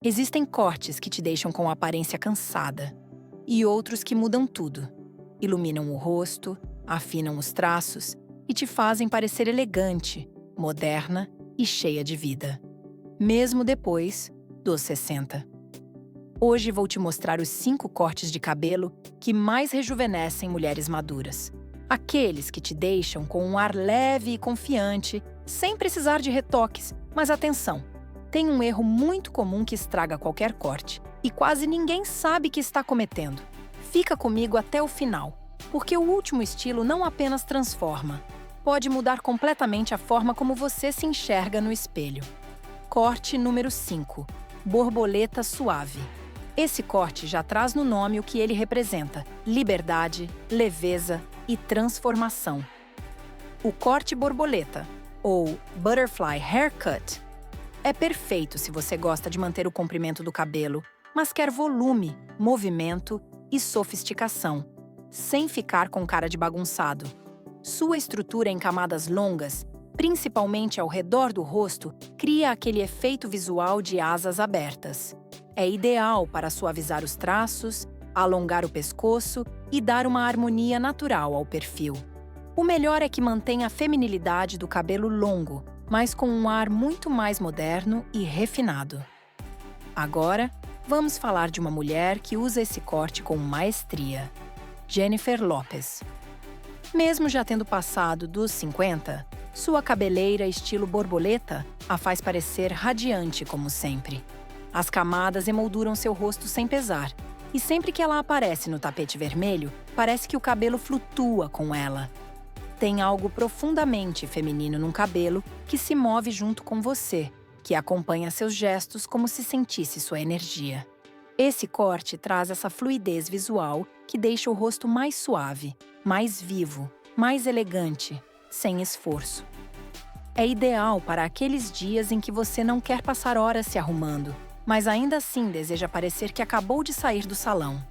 Existem cortes que te deixam com a aparência cansada e outros que mudam tudo. Iluminam o rosto, afinam os traços e te fazem parecer elegante, moderna e cheia de vida. Mesmo depois dos 60. Hoje vou te mostrar os 5 cortes de cabelo que mais rejuvenescem mulheres maduras. Aqueles que te deixam com um ar leve e confiante, sem precisar de retoques. Mas atenção! Tem um erro muito comum que estraga qualquer corte, e quase ninguém sabe que está cometendo. Fica comigo até o final, porque o último estilo não apenas transforma, pode mudar completamente a forma como você se enxerga no espelho. Corte número 5. Borboleta suave. Esse corte já traz no nome o que ele representa: liberdade, leveza e transformação. O corte borboleta, ou butterfly haircut, é perfeito se você gosta de manter o comprimento do cabelo, mas quer volume, movimento e sofisticação, sem ficar com cara de bagunçado. Sua estrutura em camadas longas, principalmente ao redor do rosto, cria aquele efeito visual de asas abertas. É ideal para suavizar os traços, alongar o pescoço e dar uma harmonia natural ao perfil. O melhor é que mantenha a feminilidade do cabelo longo, mas com um ar muito mais moderno e refinado. Agora, vamos falar de uma mulher que usa esse corte com maestria: Jennifer Lopez. Mesmo já tendo passado dos 50, sua cabeleira estilo borboleta a faz parecer radiante como sempre. As camadas emolduram seu rosto sem pesar, e sempre que ela aparece no tapete vermelho, parece que o cabelo flutua com ela. Tem algo profundamente feminino num cabelo que se move junto com você, que acompanha seus gestos como se sentisse sua energia. Esse corte traz essa fluidez visual que deixa o rosto mais suave, mais vivo, mais elegante, sem esforço. É ideal para aqueles dias em que você não quer passar horas se arrumando, mas ainda assim deseja parecer que acabou de sair do salão.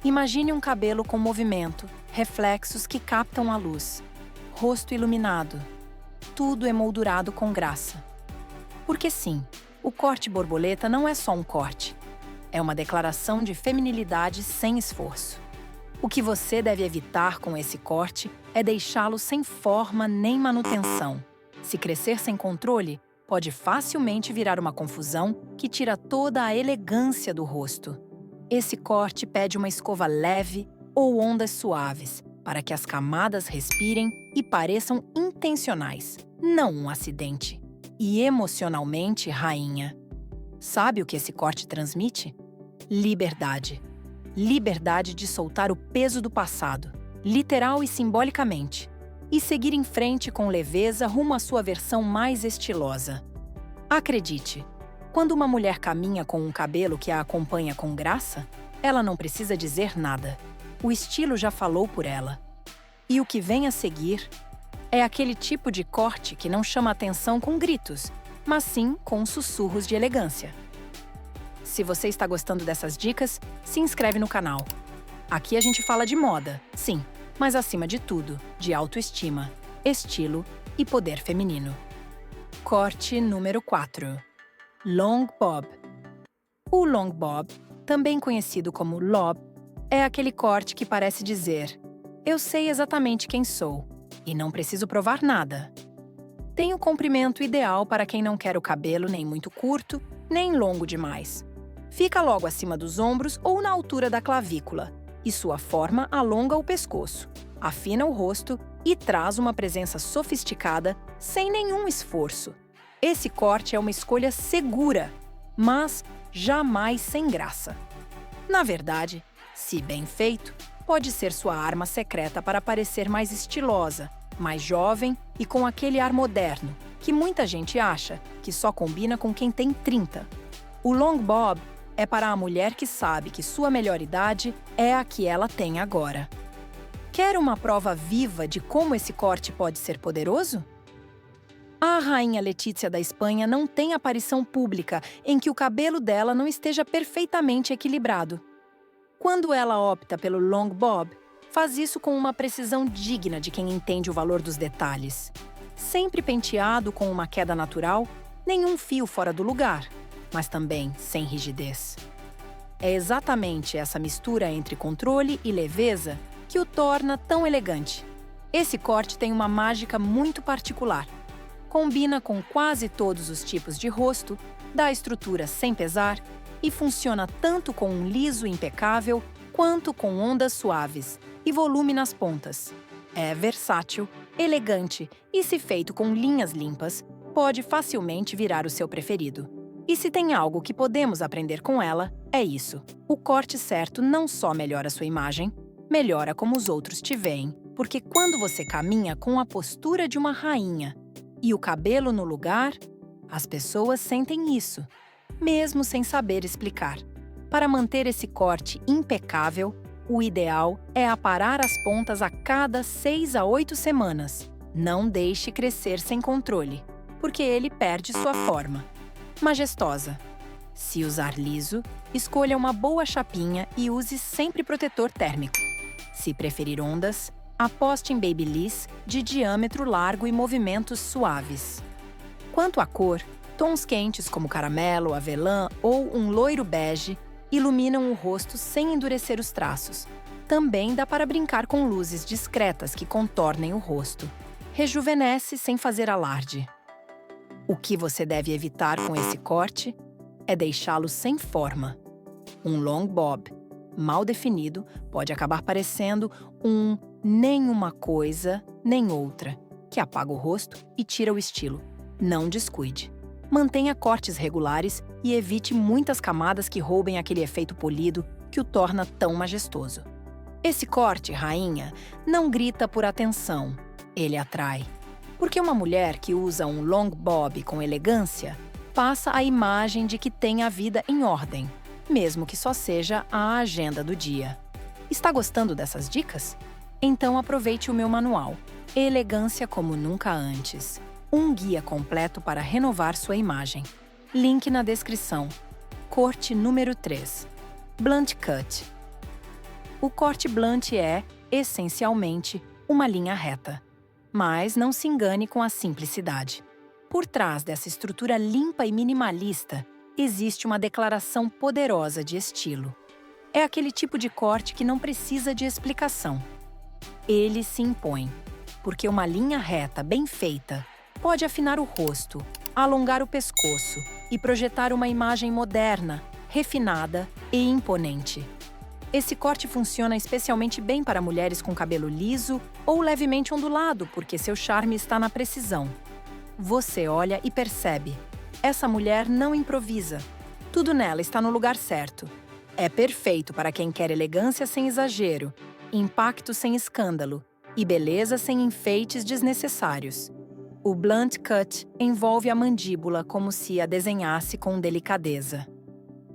Imagine um cabelo com movimento, reflexos que captam a luz, rosto iluminado, tudo emoldurado com graça. Porque sim, o corte borboleta não é só um corte. É uma declaração de feminilidade sem esforço. O que você deve evitar com esse corte é deixá-lo sem forma nem manutenção. Se crescer sem controle, pode facilmente virar uma confusão que tira toda a elegância do rosto. Esse corte pede uma escova leve ou ondas suaves, para que as camadas respirem e pareçam intencionais, não um acidente. E emocionalmente, rainha. Sabe o que esse corte transmite? Liberdade. Liberdade de soltar o peso do passado, literal e simbolicamente, e seguir em frente com leveza rumo à sua versão mais estilosa. Acredite, quando uma mulher caminha com um cabelo que a acompanha com graça, ela não precisa dizer nada. O estilo já falou por ela. E o que vem a seguir é aquele tipo de corte que não chama atenção com gritos, mas sim com sussurros de elegância. Se você está gostando dessas dicas, se inscreve no canal. Aqui a gente fala de moda, sim, mas acima de tudo, de autoestima, estilo e poder feminino. Corte número 4. Long Bob. O long bob, também conhecido como lob, é aquele corte que parece dizer: eu sei exatamente quem sou, e não preciso provar nada. Tem o comprimento ideal para quem não quer o cabelo nem muito curto, nem longo demais. Fica logo acima dos ombros ou na altura da clavícula, e sua forma alonga o pescoço, afina o rosto e traz uma presença sofisticada sem nenhum esforço. Esse corte é uma escolha segura, mas jamais sem graça. Na verdade, se bem feito, pode ser sua arma secreta para parecer mais estilosa, mais jovem e com aquele ar moderno, que muita gente acha que só combina com quem tem 30. O long bob é para a mulher que sabe que sua melhor idade é a que ela tem agora. Quer uma prova viva de como esse corte pode ser poderoso? A rainha Letícia da Espanha não tem aparição pública em que o cabelo dela não esteja perfeitamente equilibrado. Quando ela opta pelo long bob, faz isso com uma precisão digna de quem entende o valor dos detalhes. Sempre penteado com uma queda natural, nenhum fio fora do lugar. mas também sem rigidez. É exatamente essa mistura entre controle e leveza que o torna tão elegante. Esse corte tem uma mágica muito particular. Combina com quase todos os tipos de rosto, dá estrutura sem pesar e funciona tanto com um liso impecável quanto com ondas suaves e volume nas pontas. É versátil, elegante e, se feito com linhas limpas, pode facilmente virar o seu preferido. E se tem algo que podemos aprender com ela, é isso. O corte certo não só melhora sua imagem, melhora como os outros te veem, porque quando você caminha com a postura de uma rainha e o cabelo no lugar, as pessoas sentem isso, mesmo sem saber explicar. Para manter esse corte impecável, o ideal é aparar as pontas a cada 6 a 8 semanas. Não deixe crescer sem controle, porque ele perde sua forma. Majestosa. Se usar liso, escolha uma boa chapinha e use sempre protetor térmico. Se preferir ondas, aposte em babyliss de diâmetro largo e movimentos suaves. Quanto à cor, tons quentes como caramelo, avelã ou um loiro bege iluminam o rosto sem endurecer os traços. Também dá para brincar com luzes discretas que contornem o rosto. Rejuvenesce sem fazer alarde. O que você deve evitar com esse corte é deixá-lo sem forma. Um long bob, mal definido, pode acabar parecendo um nem uma coisa, nem outra, que apaga o rosto e tira o estilo. Não descuide. Mantenha cortes regulares e evite muitas camadas que roubem aquele efeito polido que o torna tão majestoso. Esse corte, rainha, não grita por atenção, ele atrai. Porque uma mulher que usa um long bob com elegância passa a imagem de que tem a vida em ordem, mesmo que só seja a agenda do dia. Está gostando dessas dicas? Então aproveite o meu manual, Elegância como Nunca Antes. Um guia completo para renovar sua imagem. Link na descrição. Corte número 3. Blunt Cut. O corte blunt é, essencialmente, uma linha reta. Mas não se engane com a simplicidade. Por trás dessa estrutura limpa e minimalista, existe uma declaração poderosa de estilo. É aquele tipo de corte que não precisa de explicação. Ele se impõe, porque uma linha reta bem feita pode afinar o rosto, alongar o pescoço e projetar uma imagem moderna, refinada e imponente. Esse corte funciona especialmente bem para mulheres com cabelo liso ou levemente ondulado, porque seu charme está na precisão. Você olha e percebe. Essa mulher não improvisa. Tudo nela está no lugar certo. É perfeito para quem quer elegância sem exagero, impacto sem escândalo e beleza sem enfeites desnecessários. O blunt cut envolve a mandíbula como se a desenhasse com delicadeza.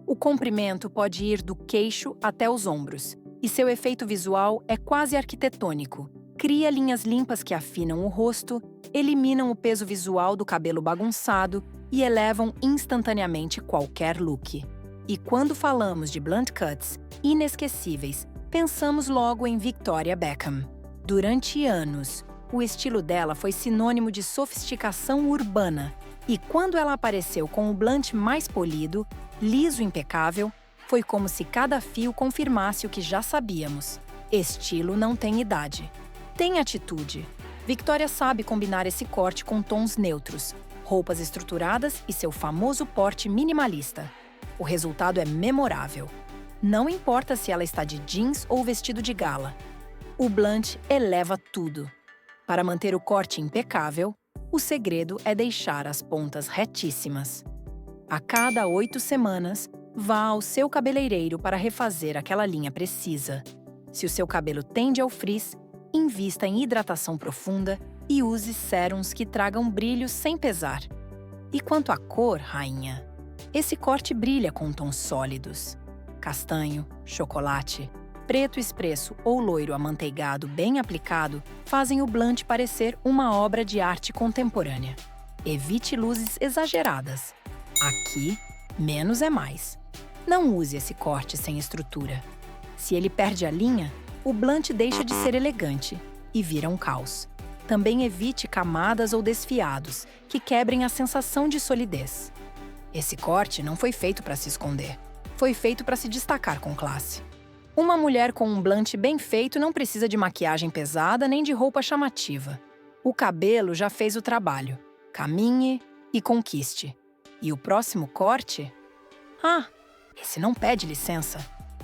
O comprimento pode ir do queixo até os ombros, e seu efeito visual é quase arquitetônico. Cria linhas limpas que afinam o rosto, eliminam o peso visual do cabelo bagunçado e elevam instantaneamente qualquer look. E quando falamos de blunt cuts inesquecíveis, pensamos logo em Victoria Beckham. Durante anos, o estilo dela foi sinônimo de sofisticação urbana, e quando ela apareceu com o blunt mais polido, liso e impecável, foi como se cada fio confirmasse o que já sabíamos. Estilo não tem idade. Tem atitude. Victoria sabe combinar esse corte com tons neutros, roupas estruturadas e seu famoso porte minimalista. O resultado é memorável. Não importa se ela está de jeans ou vestido de gala. O blunt eleva tudo. Para manter o corte impecável, o segredo é deixar as pontas retíssimas. A cada 8 semanas, vá ao seu cabeleireiro para refazer aquela linha precisa. Se o seu cabelo tende ao frizz, invista em hidratação profunda e use sérums que tragam brilho sem pesar. E quanto à cor, rainha, esse corte brilha com tons sólidos. Castanho, chocolate, preto expresso ou loiro amanteigado bem aplicado fazem o blunt parecer uma obra de arte contemporânea. Evite luzes exageradas. Aqui, menos é mais. Não use esse corte sem estrutura. Se ele perde a linha, o blunt deixa de ser elegante e vira um caos. Também evite camadas ou desfiados, que quebrem a sensação de solidez. Esse corte não foi feito para se esconder. Foi feito para se destacar com classe. Uma mulher com um blunt bem feito não precisa de maquiagem pesada nem de roupa chamativa. O cabelo já fez o trabalho. Caminhe e conquiste. E o próximo corte? Ah, esse não pede licença.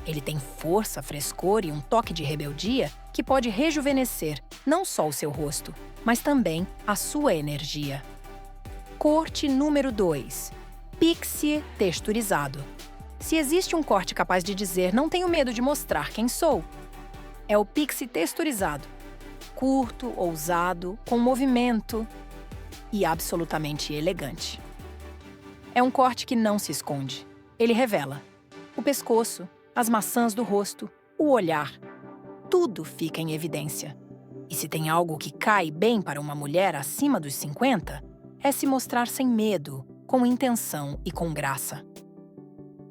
Ele tem força, frescor e um toque de rebeldia que pode rejuvenescer não só o seu rosto, mas também a sua energia. Corte número 2. Pixie texturizado. Se existe um corte capaz de dizer "não tenho medo de mostrar quem sou", é o pixie texturizado. Curto, ousado, com movimento e absolutamente elegante. É um corte que não se esconde. Ele revela o pescoço, as maçãs do rosto, o olhar. Tudo fica em evidência. E se tem algo que cai bem para uma mulher acima dos 50, é se mostrar sem medo, com intenção e com graça.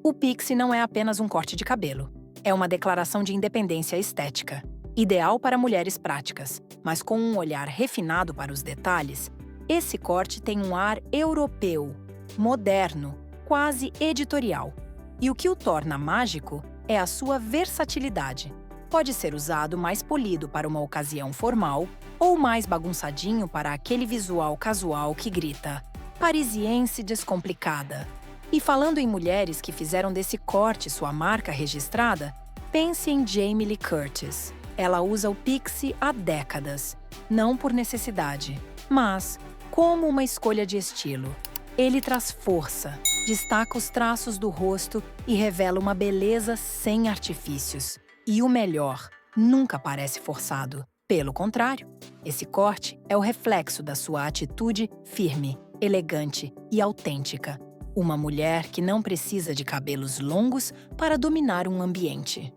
O pixie não é apenas um corte de cabelo. É uma declaração de independência estética, ideal para mulheres práticas, mas com um olhar refinado para os detalhes. Esse corte tem um ar europeu, moderno, quase editorial. E o que o torna mágico é a sua versatilidade. Pode ser usado mais polido para uma ocasião formal ou mais bagunçadinho para aquele visual casual que grita "parisiense descomplicada". E falando em mulheres que fizeram desse corte sua marca registrada, pense em Jamie Lee Curtis. Ela usa o pixie há décadas, não por necessidade, mas como uma escolha de estilo. Ele traz força, destaca os traços do rosto e revela uma beleza sem artifícios. E o melhor, nunca parece forçado. Pelo contrário, esse corte é o reflexo da sua atitude firme, elegante e autêntica. Uma mulher que não precisa de cabelos longos para dominar um ambiente.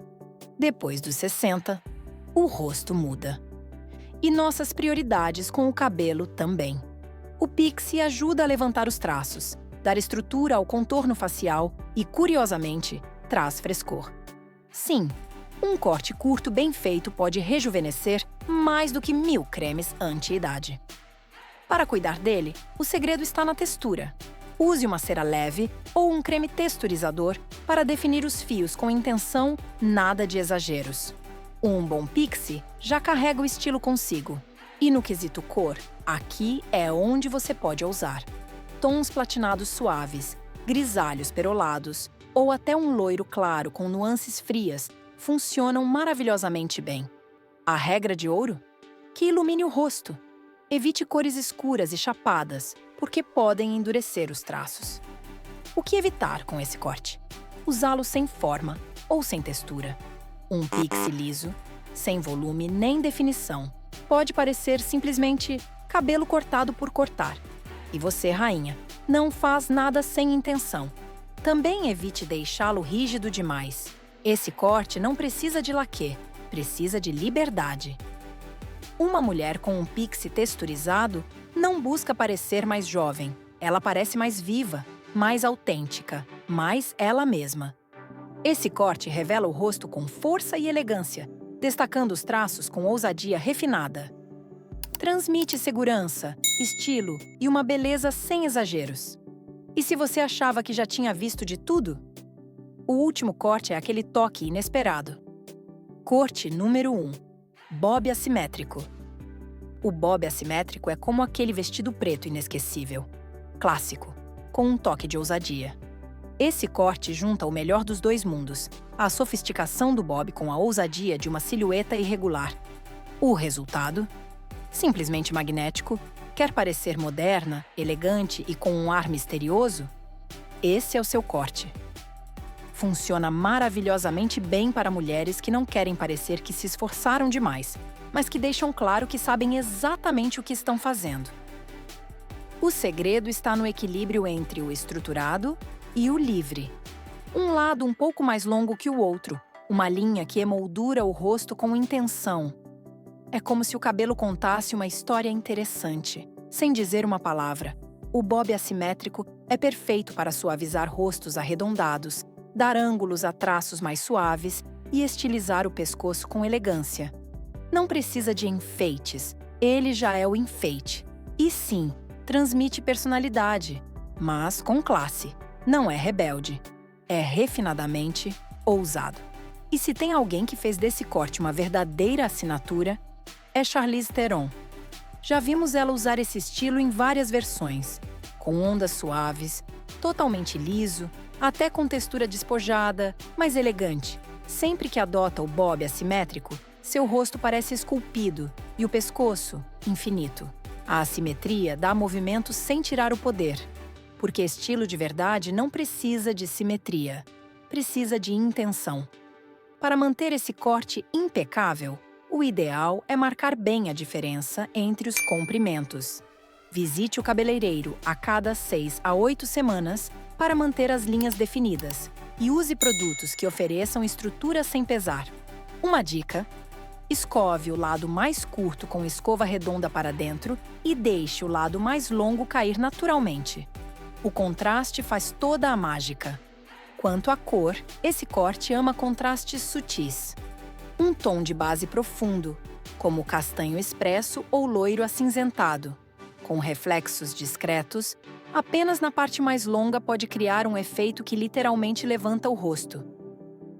Depois dos 60, o rosto muda. E nossas prioridades com o cabelo também. O pixie ajuda a levantar os traços, dar estrutura ao contorno facial e, curiosamente, traz frescor. Sim, um corte curto bem feito pode rejuvenescer mais do que 1000 cremes anti-idade. Para cuidar dele, o segredo está na textura. Use uma cera leve ou um creme texturizador para definir os fios com intenção, nada de exageros. Um bom pixie já carrega o estilo consigo. E no quesito cor, aqui é onde você pode ousar. Tons platinados suaves, grisalhos perolados ou até um loiro claro com nuances frias funcionam maravilhosamente bem. A regra de ouro? Que ilumine o rosto. Evite cores escuras e chapadas, porque podem endurecer os traços. O que evitar com esse corte? Usá-lo sem forma ou sem textura. Um pixie liso, sem volume nem definição, pode parecer simplesmente cabelo cortado por cortar. E você, rainha, não faz nada sem intenção. Também evite deixá-lo rígido demais. Esse corte não precisa de laquê, precisa de liberdade. Uma mulher com um pixie texturizado não busca parecer mais jovem. Ela parece mais viva, mais autêntica, mais ela mesma. Esse corte revela o rosto com força e elegância, destacando os traços com ousadia refinada. Transmite segurança, estilo e uma beleza sem exageros. E se você achava que já tinha visto de tudo? O último corte é aquele toque inesperado. Corte número 1. Bob assimétrico. O bob assimétrico é como aquele vestido preto inesquecível. Clássico, com um toque de ousadia. Esse corte junta o melhor dos dois mundos, a sofisticação do bob com a ousadia de uma silhueta irregular. O resultado? Simplesmente magnético. Quer parecer moderna, elegante e com um ar misterioso? Esse é o seu corte. Funciona maravilhosamente bem para mulheres que não querem parecer que se esforçaram demais, mas que deixam claro que sabem exatamente o que estão fazendo. O segredo está no equilíbrio entre o estruturado e o livre. Um lado um pouco mais longo que o outro, uma linha que emoldura o rosto com intenção. É como se o cabelo contasse uma história interessante, sem dizer uma palavra. O bob assimétrico é perfeito para suavizar rostos arredondados, dar ângulos a traços mais suaves e estilizar o pescoço com elegância. Não precisa de enfeites, ele já é o enfeite. E sim, transmite personalidade, mas com classe. Não é rebelde. É refinadamente ousado. E se tem alguém que fez desse corte uma verdadeira assinatura, é Charlize Theron. Já vimos ela usar esse estilo em várias versões, com ondas suaves, totalmente liso, até com textura despojada, mas elegante. Sempre que adota o bob assimétrico, seu rosto parece esculpido e o pescoço, infinito. A assimetria dá movimento sem tirar o poder, porque estilo de verdade não precisa de simetria, precisa de intenção. Para manter esse corte impecável, o ideal é marcar bem a diferença entre os comprimentos. Visite o cabeleireiro a cada 6 a 8 semanas para manter as linhas definidas e use produtos que ofereçam estrutura sem pesar. Uma dica: escove o lado mais curto com escova redonda para dentro e deixe o lado mais longo cair naturalmente. O contraste faz toda a mágica. Quanto à cor, esse corte ama contrastes sutis. Um tom de base profundo, como castanho expresso ou loiro acinzentado. Com reflexos discretos, apenas na parte mais longa pode criar um efeito que literalmente levanta o rosto.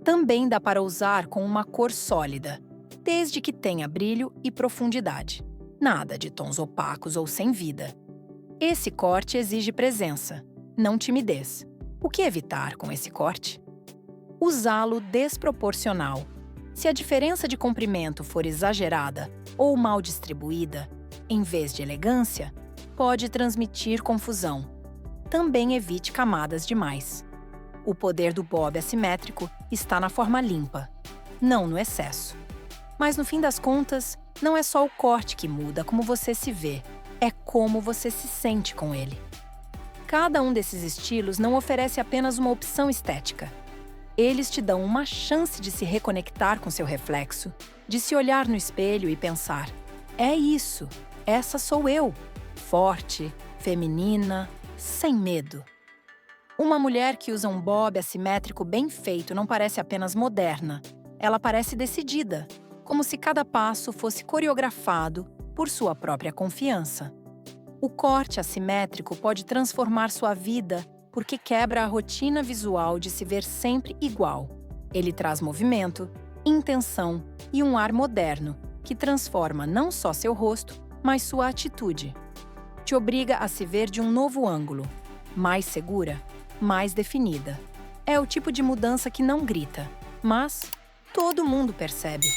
Também dá para usar com uma cor sólida, desde que tenha brilho e profundidade. Nada de tons opacos ou sem vida. Esse corte exige presença, não timidez. O que evitar com esse corte? Usá-lo desproporcional. Se a diferença de comprimento for exagerada ou mal distribuída, em vez de elegância, pode transmitir confusão. Também evite camadas demais. O poder do bob assimétrico está na forma limpa, não no excesso. Mas no fim das contas, não é só o corte que muda como você se vê, é como você se sente com ele. Cada um desses estilos não oferece apenas uma opção estética. Eles te dão uma chance de se reconectar com seu reflexo, de se olhar no espelho e pensar: é isso, essa sou eu, forte, feminina, sem medo. Uma mulher que usa um bob assimétrico bem feito não parece apenas moderna, ela parece decidida, como se cada passo fosse coreografado por sua própria confiança. O corte assimétrico pode transformar sua vida porque quebra a rotina visual de se ver sempre igual. Ele traz movimento, intenção e um ar moderno que transforma não só seu rosto, mas sua atitude. Te obriga a se ver de um novo ângulo, mais segura, mais definida. É o tipo de mudança que não grita, mas todo mundo percebe.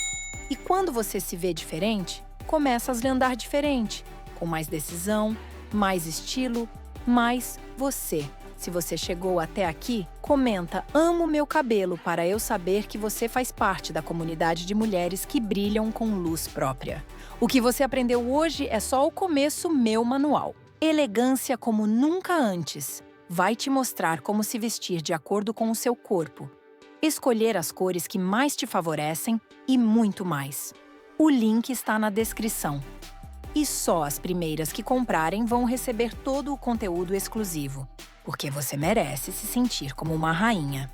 E quando você se vê diferente, começa a andar diferente, com mais decisão, mais estilo, mais você. Se você chegou até aqui, comenta "Amo meu cabelo" para eu saber que você faz parte da comunidade de mulheres que brilham com luz própria. O que você aprendeu hoje é só o começo meu manual. Elegância como nunca antes. Vai te mostrar como se vestir de acordo com o seu corpo, escolher as cores que mais te favorecem e muito mais. O link está na descrição. E só as primeiras que comprarem vão receber todo o conteúdo exclusivo, porque você merece se sentir como uma rainha.